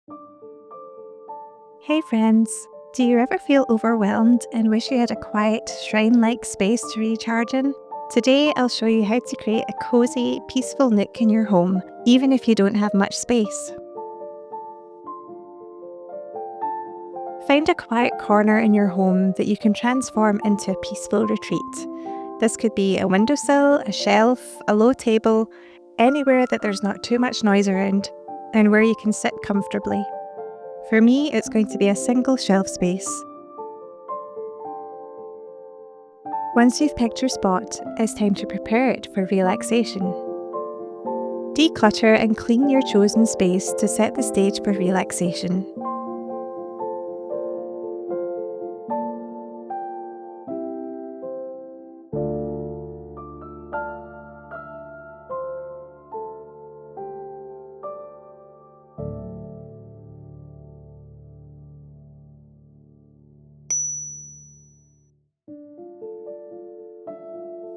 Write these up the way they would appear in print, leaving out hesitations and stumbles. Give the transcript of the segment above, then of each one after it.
Hey friends, do you ever feel overwhelmed and wish you had a quiet, shrine-like space to recharge in? Today I'll show you how to create a cozy, peaceful nook in your home, even if you don't have much space. Find a quiet corner in your home that you can transform into a peaceful retreat. This could be a windowsill, a shelf, a low table, anywhere that there's not too much noise around, and where you can sit comfortably. For me, it's going to be a single shelf space. Once you've picked your spot, it's time to prepare it for relaxation. Declutter and clean your chosen space to set the stage for relaxation.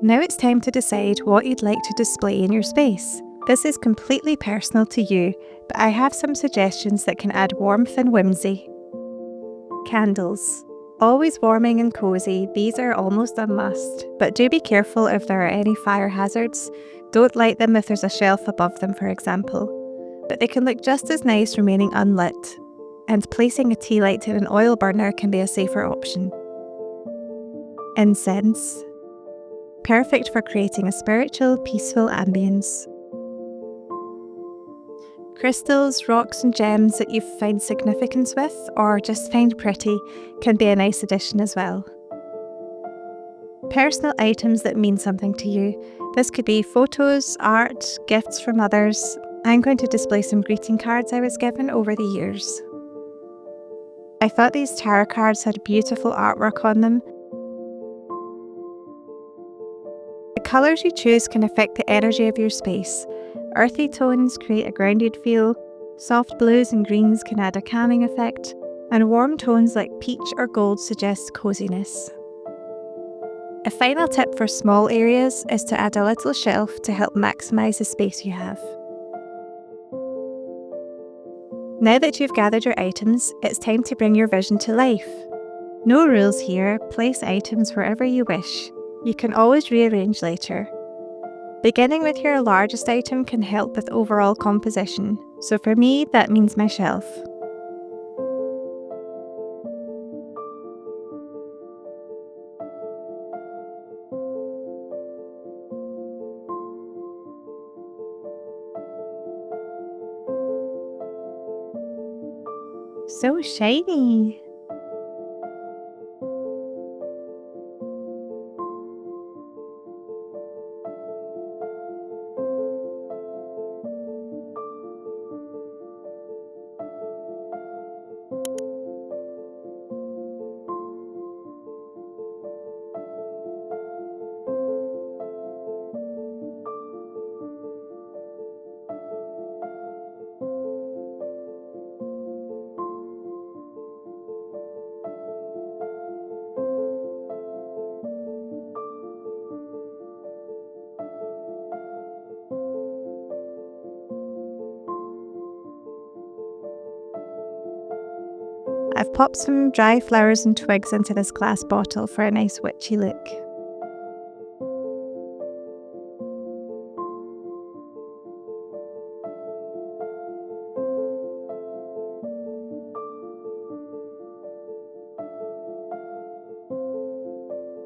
Now it's time to decide what you'd like to display in your space. This is completely personal to you, but I have some suggestions that can add warmth and whimsy. Candles. Always warming and cozy, these are almost a must, but do be careful if there are any fire hazards. Don't light them if there's a shelf above them, for example. But they can look just as nice remaining unlit, and placing a tea light in an oil burner can be a safer option. Incense. Perfect for creating a spiritual, peaceful ambience. Crystals, rocks and gems that you find significance with or just find pretty can be a nice addition as well. Personal items that mean something to you. This could be photos, art, gifts from others. I'm going to display some greeting cards I was given over the years. I thought these tarot cards had beautiful artwork on them. The colours you choose can affect the energy of your space. Earthy tones create a grounded feel, soft blues and greens can add a calming effect, and warm tones like peach or gold suggest coziness. A final tip for small areas is to add a little shelf to help maximise the space you have. Now that you've gathered your items, it's time to bring your vision to life. No rules here, place items wherever you wish. You can always rearrange later. Beginning with your largest item can help with overall composition, so for me that means my shelf. So shiny! I've popped some dry flowers and twigs into this glass bottle for a nice witchy look.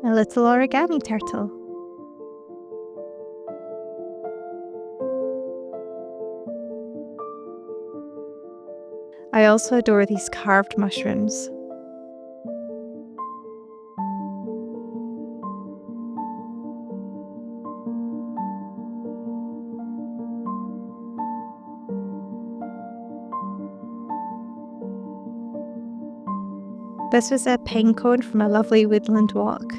A little origami turtle. I also adore these carved mushrooms. This was a pine cone from a lovely woodland walk.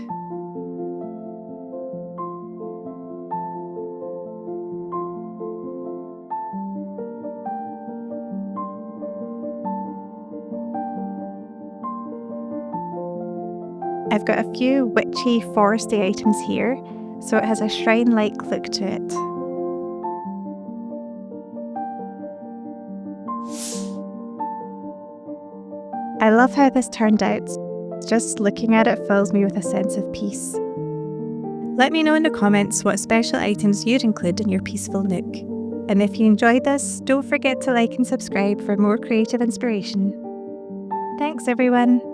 I've got a few witchy, foresty items here, so it has a shrine-like look to it. I love how this turned out. Just looking at it fills me with a sense of peace. Let me know in the comments what special items you'd include in your peaceful nook. And if you enjoyed this, don't forget to like and subscribe for more creative inspiration. Thanks everyone!